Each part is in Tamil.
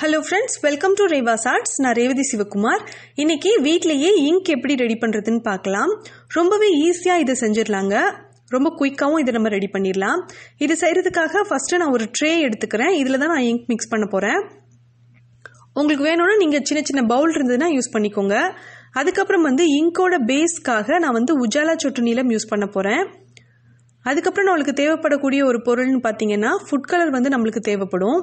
Hello friends, welcome to Revas Arts. நான் ரேவதி சிவகுமார். இன்னைக்கு வீட்லயே இங்க் எப்படி ரெடி பண்றதுன்னு பார்க்கலாம். ரொம்பவே ஈஸியா இத செஞ்சிரலாங்க. ரொம்ப குயிக்காவும் இத நம்ம ரெடி பண்ணிரலாம். இது செய்யிறதுக்காக ஃபர்ஸ்ட் நான் ஒரு ட்ரே எடுத்துக்கறேன். இதுல தான் நான் இங்க் mix பண்ண போறேன். உங்களுக்கு வேணும்னா நீங்க சின்ன சின்ன பவுல் இருந்ததுனா யூஸ் பண்ணிக்கோங்க. அதுக்கு அப்புறம் இங்கோட பேஸ்க்காக நான் உஜாலா சொட்டு நீலம் யூஸ் பண்ண போறேன். அதுக்கு அப்புறம் உங்களுக்கு தேவைப்படக்கூடிய ஒரு பொருள்னு பாத்தீங்கன்னா ஃபுட் கலர் நமக்கு தேவைப்படும்.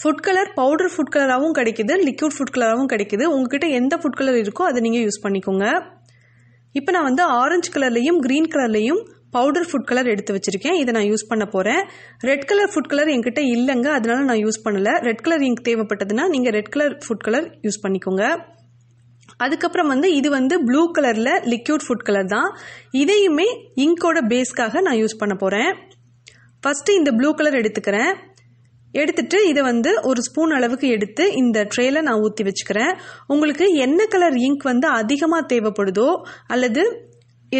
ஃபுட் கலர் பவுடர் ஃபுட் கலராகவும் கிடைக்குது, லிக்விட் ஃபுட் கலராகவும் கிடைக்குது. உங்ககிட்ட எந்த ஃபுட் கலர் இருக்கோ அதை நீங்கள் யூஸ் பண்ணிக்கோங்க. இப்போ நான் ஆரஞ்சு கலர்லையும் கிரீன் கலர்லையும் பவுடர் ஃபுட் கலர் எடுத்து வச்சிருக்கேன். இதை நான் யூஸ் பண்ண போகிறேன். ரெட் கலர் ஃபுட் கலர் என்கிட்ட இல்லைங்க, அதனால நான் யூஸ் பண்ணலை. ரெட் கலர் இங்க் தேவைப்பட்டதுன்னா நீங்கள் red colour food colour use பண்ணிக்கோங்க. அதுக்கப்புறம் இது ப்ளூ கலரில் லிக்விட் ஃபுட் கலர் தான். இதையுமே இங்கோட பேஸ்க்காக நான் யூஸ் பண்ண போகிறேன். ஃபஸ்ட்டு இந்த ப்ளூ கலர் எடுத்துக்கிறேன். எடுத்துட்டு இதை ஒரு ஸ்பூன் அளவுக்கு எடுத்து இந்த ட்ரேல நான் ஊற்றி வச்சுக்கிறேன். உங்களுக்கு என்ன கலர் இங்க் அதிகமாக தேவைப்படுதோ அல்லது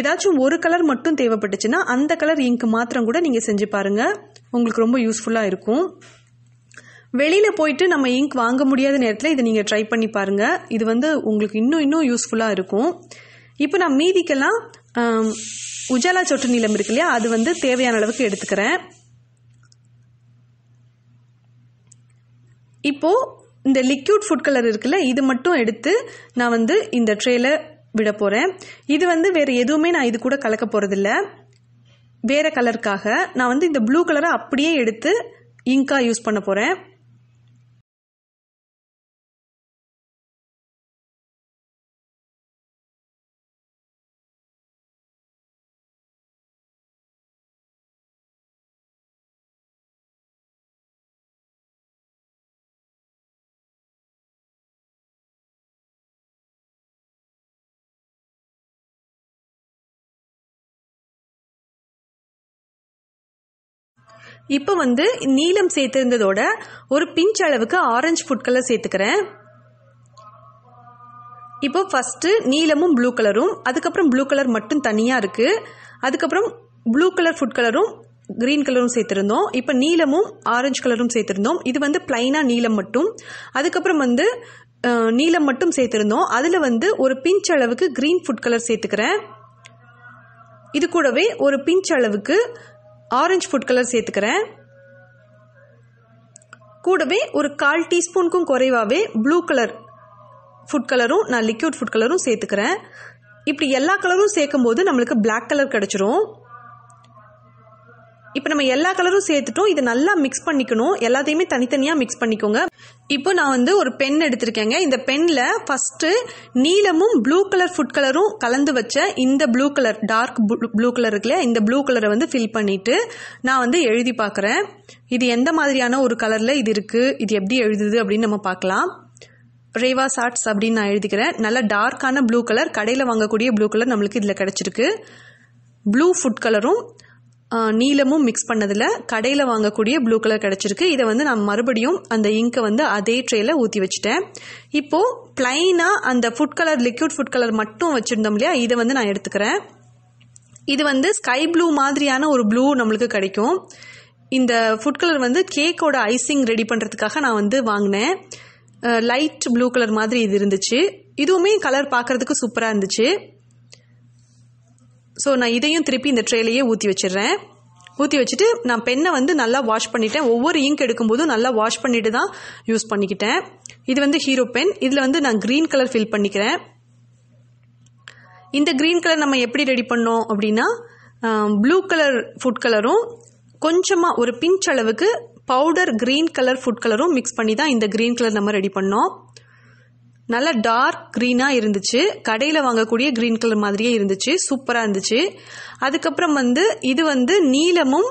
ஏதாச்சும் ஒரு கலர் மட்டும் தேவைப்பட்டுச்சுன்னா அந்த கலர் இங்க் மாத்திரம் கூட நீங்கள் செஞ்சு பாருங்க, உங்களுக்கு ரொம்ப யூஸ்ஃபுல்லாக இருக்கும். வெளியில் போயிட்டு நம்ம இங்க் வாங்க முடியாத நேரத்தில் இதை நீங்கள் ட்ரை பண்ணி பாருங்க. இது உங்களுக்கு இன்னும் யூஸ்ஃபுல்லாக இருக்கும். இப்போ நான் மீதிக்கெல்லாம் உஜாலா சொட்டு நீலம் இருக்கு இல்லையா, அது தேவையான அளவுக்கு எடுத்துக்கிறேன். இப்போ இந்த லிக்விட் ஃபுட் கலர் இருக்குல்ல, இது மட்டும் எடுத்து நான் இந்த ட்ரேல விட போறேன். இது வேற எதுவுமே நான் இது கூட கலக்க போறதில்ல. வேற கலருக்காக நான் இந்த ப்ளூ கலரை அப்படியே எடுத்து இங்கா யூஸ் பண்ண போறேன். இப்போ நீலம் சேர்த்திருந்ததோட ஒரு பிஞ்ச் அளவுக்கு ஆரஞ்சு ஃபுட் கலர் சேர்த்துக்கிறேன். இப்போ ஃபர்ஸ்ட் நீலமும் ப்ளூ கலரும், அதுக்கப்புறம் ப்ளூ கலர் மட்டும் தனியா இருக்கு. அதுக்கப்புறம் ப்ளூ கலர் ஃபுட் கலரும் கிரீன் கலரும் சேர்த்திருந்தோம். இப்போ நீலமும் ஆரஞ்சு கலரும் சேர்த்திருந்தோம். இது பிளைனா நீலம் மட்டும். அதுக்கப்புறம் நீலம் மட்டும் சேர்த்திருந்தோம். அதுல ஒரு பிஞ்ச் அளவுக்கு கிரீன் ஃபுட் கலர் சேர்த்துக்கிறேன். இது கூடவே ஒரு பிஞ்ச் அளவுக்கு ஆரஞ்சு ஃபுட் கலர் சேர்த்துக்கிறேன். கூடவே ஒரு 1/4 டீஸ்பூனுக்கும் குறைவாவே ப்ளூ கலர் ஃபுட் கலரும் நான் லிக்விட் ஃபுட் கலரும் சேர்த்துக்கிறேன். இப்படி எல்லா கலரும் சேர்க்கும் போது நம்மளுக்கு பிளாக் கலர் கிடைச்சிரும். இப்போ நம்ம எல்லா கலரும் சேர்த்துட்டோம். இதை நல்லா மிக்ஸ் பண்ணிக்கணும். எல்லாத்தையுமே தனித்தனியா மிக்ஸ் பண்ணிக்கோங்க. இப்போ நான் ஒரு பென் எடுத்திருக்கேங்க. இந்த பென்ல ஃபர்ஸ்ட் நீலமும் ப்ளூ கலர் ஃபுட் கலரும் கலந்து வச்ச இந்த blue colour dark blue colour இருக்குல்ல, இந்த ப்ளூ கலரை ஃபில் பண்ணிட்டு நான் எழுதி பார்க்கறேன். இது எந்த மாதிரியான ஒரு கலர்ல இது இருக்கு, இது எப்படி எழுதுது அப்படின்னு நம்ம பார்க்கலாம். ரேவாஸ் ஆர்ட்ஸ் அப்படின்னு நான் எழுதிக்கிறேன். நல்ல டார்க்கான ப்ளூ கலர், கடையில் வாங்கக்கூடிய ப்ளூ கலர் நம்மளுக்கு இதுல கிடைச்சிருக்கு. ப்ளூ ஃபுட் கலரும் நீலமும் மிக்ஸ் பண்ணதுல கடையில் வாங்கக்கூடிய ப்ளூ கலர் கிடைச்சிருக்கு. இதை நான் மறுபடியும் அந்த இங்கை அதே ட்ரேல ஊற்றி வச்சுட்டேன். இப்போ பிளைனா அந்த food colour liquid food colour மட்டும் வச்சிருந்தோம் இல்லையா, இதை நான் எடுத்துக்கிறேன். இது ஸ்கை ப்ளூ மாதிரியான ஒரு ப்ளூ நம்மளுக்கு கிடைக்கும். இந்த ஃபுட் கலர் கேக்கோட ஐசிங் ரெடி பண்றதுக்காக நான் வாங்கினேன். லைட் ப்ளூ கலர் மாதிரி இது இருந்துச்சு. இதுவுமே கலர் பார்க்கறதுக்கு சூப்பரா இருந்துச்சு. ஸோ நான் இதையும் திருப்பி இந்த ட்ரேலையே ஊற்றி வச்சிடுறேன். ஊற்றி வச்சுட்டு நான் பெண்ணை நல்லா வாஷ் பண்ணிட்டேன். ஒவ்வொரு இங்க் எடுக்கும்போதும் நல்லா வாஷ் பண்ணிட்டு தான் யூஸ் பண்ணிக்கிட்டேன். இது ஹீரோ பென். இதில் நான் கிரீன் கலர் ஃபில் பண்ணிக்கிறேன். இந்த கிரீன் கலர் நம்ம எப்படி ரெடி பண்ணோம் அப்படின்னா, ப்ளூ கலர் ஃபுட் கலரும் கொஞ்சமாக ஒரு பிஞ்ச் அளவுக்கு பவுடர் கிரீன் கலர் ஃபுட் கலரும் மிக்ஸ் பண்ணி தான் இந்த கிரீன் கலர் நம்ம ரெடி பண்ணோம். நல்ல டார்க் கிரீனா இருந்துச்சு. கடையில் வாங்கக்கூடிய கிரீன் கலர் மாதிரியே இருந்துச்சு, சூப்பரா இருந்துச்சு. அதுக்கப்புறம் இது நீலமும்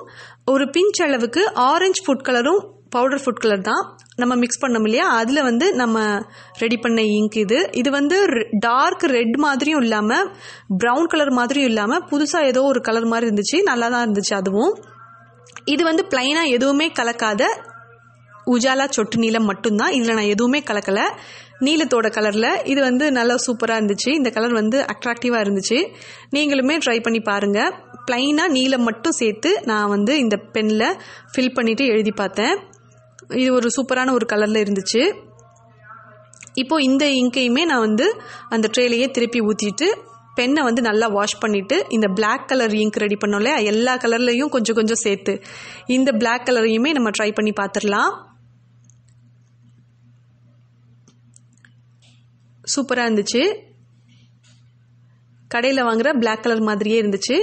ஒரு பிஞ்ச் அளவுக்கு ஆரஞ்சு ஃபுட் கலரும் பவுடர் ஃபுட் கலர் தான் நம்ம மிக்ஸ் பண்ணோம் இல்லையா, அதுல நம்ம ரெடி பண்ண இங்க் இது டார்க் ரெட் மாதிரியும் இல்லாம பிரவுன் கலர் மாதிரியும் இல்லாம புதுசா ஏதோ ஒரு கலர் மாதிரி இருந்துச்சு. நல்லா தான் இருந்துச்சு. அதுவும் இது பிளைனா எதுவுமே கலக்காத உஜாலா சொட்டு நீலம் மட்டும்தான். இதுல நான் எதுவுமே கலக்கல. நீலத்தோட கலர்ல இது நல்லா சூப்பரா இருந்துச்சு. இந்த கலர் அட்ராக்டிவா இருந்துச்சு. நீங்களுமே ட்ரை பண்ணி பாருங்க. பிளைனா நீலம் மட்டும் சேர்த்து நான் இந்த பென்ல ஃபில் பண்ணிட்டு எழுதி பார்த்தேன். இது ஒரு சூப்பரான ஒரு கலரில் இருந்துச்சு. இப்போ இந்த இங்கையுமே நான் வந்து அந்த ட்ரேலையே திருப்பி ஊற்றிட்டு பென்னை வந்து நல்லா வாஷ் பண்ணிவிட்டு இந்த பிளாக் கலர் இங்க் ரெடி பண்ணோம்ல, எல்லா கலர்லையும் கொஞ்சம் கொஞ்சம் சேர்த்து இந்த பிளாக் கலரையுமே நம்ம ட்ரை பண்ணி பார்த்துடலாம். சூப்பராக இருந்துச்சு. கடையில் வாங்குகிற பிளாக் கலர் மாதிரியே இருந்துச்சு.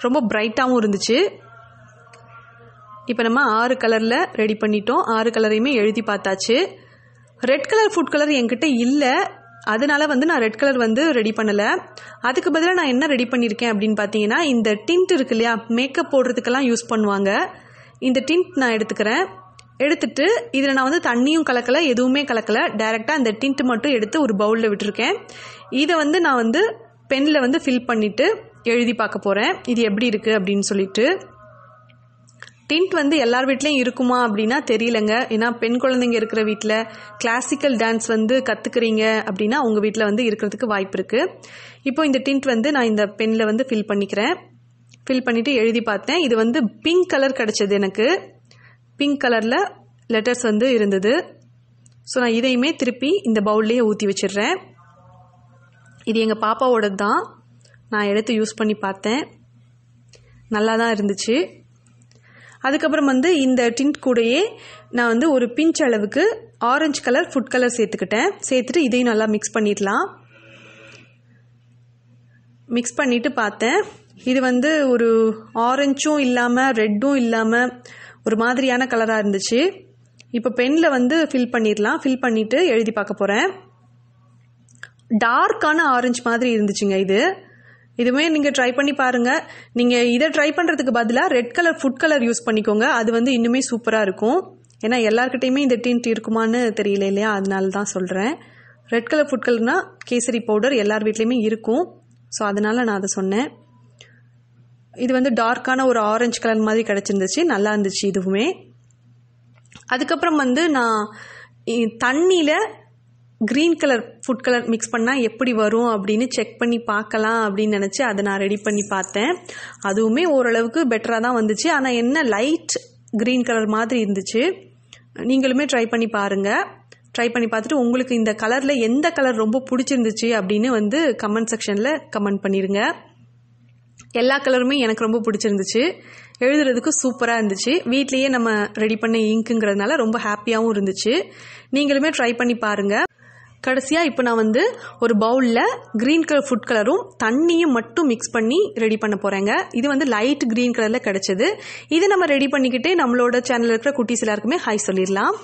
ரொம்ப பிரைட்டாகவும் இருந்துச்சு. இப்போ நம்ம 6 கலரில் ரெடி பண்ணிட்டோம். 6 கலரையுமே எழுதி பார்த்தாச்சு. ரெட் கலர் ஃபுட் கலர் என்கிட்ட இல்லை, அதனால வந்து நான் ரெட் கலர் வந்து ரெடி பண்ணலை. அதுக்கு பதிலாக நான் என்ன ரெடி பண்ணியிருக்கேன் அப்படின்னு பார்த்தீங்கன்னா, இந்த டிண்ட் இருக்கு இல்லையா, மேக்கப் போடுறதுக்கெல்லாம் யூஸ் பண்ணுவாங்க. இந்த டிண்ட் நான் எடுத்துக்கிறேன். எடுத்துட்டு இதில் நான் வந்து தண்ணியும் கலக்கலை, எதுவுமே கலக்கலை. டைரெக்டாக இந்த டிண்ட் மட்டும் எடுத்து ஒரு பவுலில் விட்டுருக்கேன். இதை வந்து நான் வந்து பெனில் வந்து ஃபில் பண்ணிவிட்டு எழுதி பார்க்க போகிறேன் இது எப்படி இருக்குது அப்படின்னு சொல்லிட்டு. டிண்ட் வந்து எல்லார் வீட்லேயும் இருக்குமா அப்படின்னா தெரியலங்க. ஏன்னா பெண் குழந்தைங்க இருக்கிற வீட்டில் கிளாசிக்கல் டான்ஸ் வந்து கற்றுக்குறீங்க அப்படின்னா உங்கள் வீட்டில் வந்து இருக்கிறதுக்கு வாய்ப்பு இருக்குது. இப்போ இந்த டிண்ட் வந்து நான் இந்த பெனில் வந்து ஃபில் பண்ணிக்கிறேன். ஃபில் பண்ணிவிட்டு எழுதி பார்த்தேன். இது வந்து பிங்க் கலர் கிடச்சிது எனக்கு. பிங்க் கலரில் லெட்டர்ஸ் வந்து இருந்தது. ஸோ நான் இதையுமே திருப்பி இந்த பவுல்லையே ஊற்றி வச்சிடுறேன். இது எங்கள் பாப்பாவோடது தான். நான் எடுத்து யூஸ் பண்ணி பார்த்தேன், நல்லா தான் இருந்துச்சு. அதுக்கப்புறம் வந்து இந்த டிண்ட் கூடயே நான் வந்து ஒரு பிஞ்ச் அளவுக்கு ஆரஞ்சு கலர் ஃபுட் கலர் சேர்த்துக்கிட்டேன். சேர்த்துட்டு இதையும் நல்லா மிக்ஸ் பண்ணிடலாம். மிக்ஸ் பண்ணிவிட்டு பார்த்தேன், இது வந்து ஒரு ஆரஞ்சும் இல்லாமல் ரெட்டும் இல்லாமல் ஒரு மாதிரியான கலராக இருந்துச்சு. இப்போ பெனில் வந்து ஃபில் பண்ணிடலாம். ஃபில் பண்ணிவிட்டு எழுதி பார்க்க போகிறேன். டார்க்கான ஆரஞ்சு மாதிரி இருந்துச்சுங்க இது. இதுவுமே நீங்கள் ட்ரை பண்ணி பாருங்கள். நீங்கள் இதை ட்ரை பண்ணுறதுக்கு பதிலாக red colour food colour use பண்ணிக்கோங்க. அது வந்து இன்னுமே சூப்பராக இருக்கும். ஏன்னா எல்லாருக்கிட்டையுமே இந்த டிண்ட் இருக்குமான்னு தெரியல இல்லையா, அதனால தான் சொல்கிறேன். ரெட் கலர் ஃபுட் கலர்னால் கேசரி பவுடர் எல்லார் வீட்லேயுமே இருக்கும். ஸோ அதனால் நான் அதை சொன்னேன். இது வந்து டார்க்கான ஒரு ஆரஞ்சு கலர் மாதிரி கிடச்சிருந்துச்சு, நல்லா இருந்துச்சு இதுவுமே. அதுக்கப்புறம் வந்து நான் தண்ணியில் green colour food colour mix பண்ணால் எப்படி வரும் அப்படின்னு செக் பண்ணி பார்க்கலாம் அப்படின்னு நினச்சி அதை நான் ரெடி பண்ணி பார்த்தேன். அதுவுமே ஓரளவுக்கு பெட்டராக தான் வந்துச்சு. ஆனால் என்ன லைட் க்ரீன் கலர் மாதிரி இருந்துச்சு. நீங்களுமே ட்ரை பண்ணி பாருங்கள். ட்ரை பண்ணி பார்த்துட்டு உங்களுக்கு இந்த கலரில் எந்த கலர் ரொம்ப பிடிச்சிருந்துச்சு அப்படின்னு வந்து கமெண்ட் செக்ஷனில் கமெண்ட் பண்ணிடுங்க. எல்லா கலருமே எனக்கு ரொம்ப பிடிச்சிருந்துச்சு. எழுதுறதுக்கு சூப்பராக இருந்துச்சு. வீட்லேயே நம்ம ரெடி பண்ண இங்க்குங்கிறதுனால ரொம்ப ஹாப்பியாகவும் இருந்துச்சு. நீங்களுமே ட்ரை பண்ணி பாருங்கள். கடைசியாக இப்போ நான் வந்து ஒரு பவுலில் க்ரீன் கலர் ஃபுட் கலரும் தண்ணியும் மட்டும் மிக்ஸ் பண்ணி ரெடி பண்ண போகிறேங்க. இது வந்து லைட் க்ரீன் கலரில் கிடச்சிது. இது நம்ம ரெடி பண்ணிக்கிட்டே நம்மளோட சேனலில் இருக்கிற குட்டீஸ் எல்லாருக்குமே ஹாய் சொல்லிடலாம்.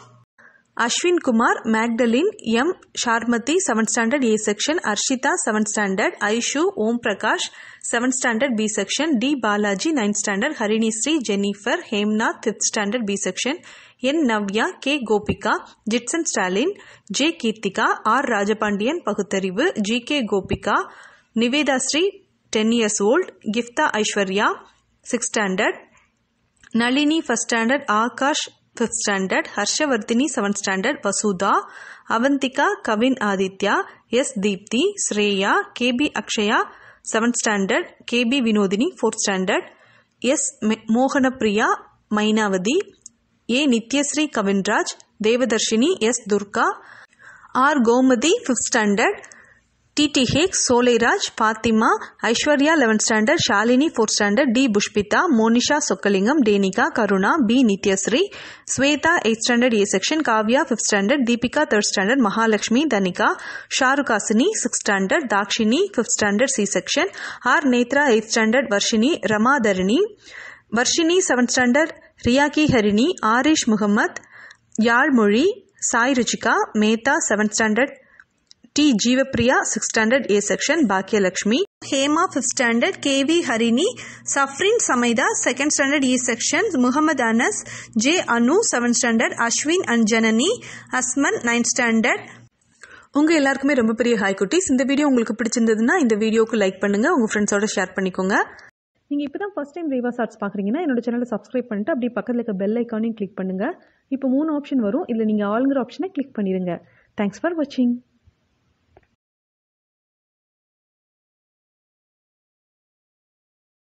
Ashwin Kumar, Magdalene, M Sharmathi 7th standard A section, Arshitha 7th standard, Aishu, Om Prakash 7th standard B section, T Balaji 9th standard, Harinisri, Jennifer, Hemnath 5th standard B section, N Navya, K Gopika, Jitson Stalin, J Keerthika, R Rajapandiyan Pagutharivu, G K Gopika, Nivetha Sri 10 years old, Kifta Aishwarya 6th standard, Nalini 1st standard, Akash 5th standard, Harshavardhini 7th standard, Vasudha, Avanthika, Kavin Aditya, S Deepthi, Shreya, KP Akshaya 7th standard, KP Vinothini 4th standard, S Mohanapriya, Mainavathi, A Nithyasri Kavinraj, Devadharshini, S Durga, R Gomathi 5th standard, டிடி ஹேக்ஸ், Solairaj, Fathima, Aishwarya 11th standard, Shalini 4th standard, T Pushpitha, Monisha Chockalingam, Danika, Karuna, P Nithyasri, Swetha 8th standard A section, Kavya 5th standard, Deepika 3rd standard, Mahalakshmi, Thanika, Sharukasini 6th standard, Thakshini 5th standard C section, R Nethra 8th standard, Varshini, Ramadharani, Varshini 7th standard, Riyagi Harini, Arish Mohammed, யாழ்மொழி, Sai Ruchika, Mehta 7th standard, T Jeevapriya 6th standard A section, Bhagyalakshmi, Hema 5th standard, KV Harini, Safrin Samaitha 2nd standard E section, Mohammed Anas, J Anu 7th standard, Ashwin and Janani, Asman 9th standard. உங்கள் எல்லாருக்குமே ரொம்ப பெரிய ஹாய் குட்டீஸ். இந்த வீடியோ உங்களுக்கு பிடிச்சிருந்ததுன்னா இந்த வீடியோக்கு லைக் பண்ணுங்கள், உங்கள் ஃப்ரெண்ட்ஸோட ஷேர் பண்ணிக்கோங்க. நீங்கள் இப்போ தான் ஃபஸ்ட் டைம் ரேவாஸ் ஆர்ட்ஸ் பார்க்குறீங்கன்னா என்னோட சேனலை சப்ஸ்கிரைப் பண்ணிட்டு அப்படியே பக்கத்தில் இருக்க பெல் ஐக்கானையும் கிளிக் பண்ணுங்கள். இப்போ 3 ஆப்ஷன் வரும். இதில் நீங்கள் ஆளுங்கிற ஆப்ஷனை கிளிக் பண்ணிடுங்க. தேங்க்ஸ் ஃபார் வாட்சிங்.